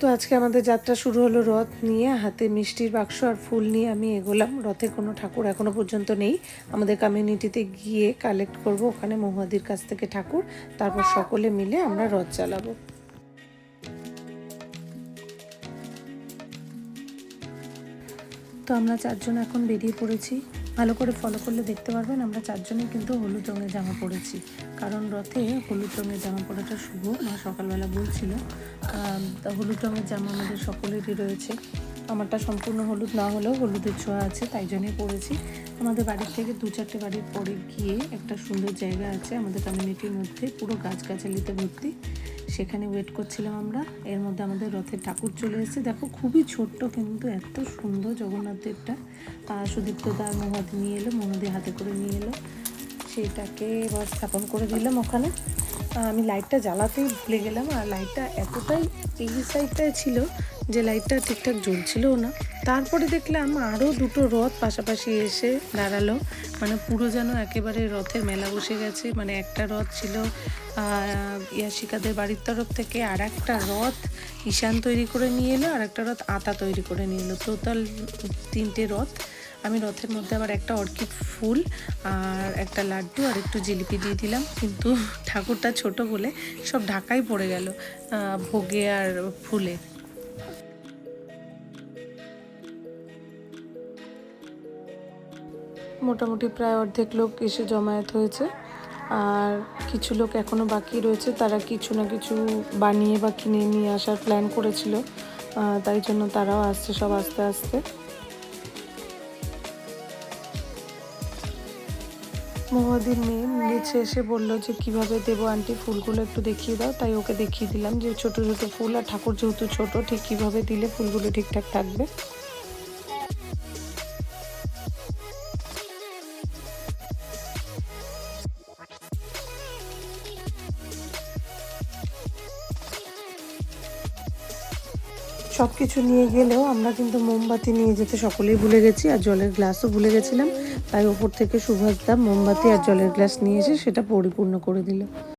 তো আজকে আমাদের যাত্রা শুরু হলো রথ নিয়ে। হাতে মিষ্টির বাক্স আর ফুল নিয়ে আমি এগোলাম। রথে কোনো ঠাকুর এখনো পর্যন্ত নেই। আমাদের কমিউনিটিতে গিয়ে কালেক্ট করব ওখানে মহুয়াদির কাছ থেকে ঠাকুর, তারপর সকলে মিলে আমরা রথ চালাবো। তো আমরা চারজন এখন বেরিয়ে পড়েছি। ভালো করে ফলো করলে দেখতে পারবেন আমরা চারজনেই কিন্তু হলুদ রঙের জামা পরেছি, কারণ রথে হলুদ রঙের জামা পরাটা শুভ। মা সকালবেলা বলছিল হলুদ রঙের জামা আমাদের সকলেরই রয়েছে। আমারটা সম্পূর্ণ হলুদ না হলেও হলুদের ছোঁয়া আছে, তাই জন্যই পরেছি। আমাদের বাড়ির থেকে 2-4টে বাড়ির পরে গিয়ে একটা সুন্দর জায়গা আছে আমাদের কমিউনিটির মধ্যে, পুরো গাছগাছালিতে ভর্তি। সেখানে ওয়েট করছিলাম আমরা। এর মধ্যে আমাদের রথের ঠাকুর চলে এসেছে। দেখো খুবই ছোট্ট, কিন্তু এত সুন্দর জগন্নাথ দেবটা। সুদীপ্ত দার মহাদি নিয়ে এলো, মহাদি হাতে করে নিয়ে এলো। সেটাকে এবার স্থাপন করে দিলাম ওখানে। আমি লাইটটা জ্বালাতেই ভুলে গেলাম, আর লাইটটা এতটাই এই সাইডটায় ছিল যে লাইটটা ঠিকঠাক জ্বলছিলও না। তারপরে দেখলাম আরও দুটো রথ পাশাপাশি এসে দাঁড়ালো, মানে পুরো যেন একেবারে রথের মেলা বসে গেছে। মানে একটা রথ ছিল ইয়াশিকাদের বাড়ির তরফ থেকে, আর একটা রথ ঈশান তৈরি করে নিয়ে এলো, আর একটা রথ আতা তৈরি করে নিয়ে এলো। টোটাল 3টে রথ। আমি রথের মধ্যে আবার একটা অর্কিড ফুল আর একটা লাড্ডু আর একটু জিলিপি দিয়ে দিলাম, কিন্তু ঠাকুরটা ছোট বলে সব ঢাকাই পড়ে গেল ভোগে আর ফুলে। মোটামুটি প্রায় অর্ধেক লোক এসে জমায়েত হয়েছে, আর কিছু লোক এখনও বাকি রয়েছে। তারা কিছু না কিছু বানিয়ে বা কিনে নিয়ে আসার প্ল্যান করেছিল, তাই জন্য তারাও আসছে সব আস্তে আস্তে। মহুয়াদির মেয়ে নিচে এসে বললো যে কিভাবে দেবো আন্টি, ফুলগুলো একটু দেখিয়ে দাও। তাই ওকে দেখিয়ে দিলাম যে ছোট ছোট ফুল, আর ঠাকুর যেহেতু ছোট, ঠিক কিভাবে দিলে ফুলগুলো ঠিকঠাক থাকবে। সব কিছু নিয়ে গেলেও আমরা কিন্তু মোমবাতি নিয়ে যেতে সকলেই ভুলে গেছি, আর জলের গ্লাসও ভুলে গেছিলাম। তাই ওপর থেকে সুভাষদা মোমবাতি আর জলের গ্লাস নিয়ে এসে সেটা পরিপূর্ণ করে দিল।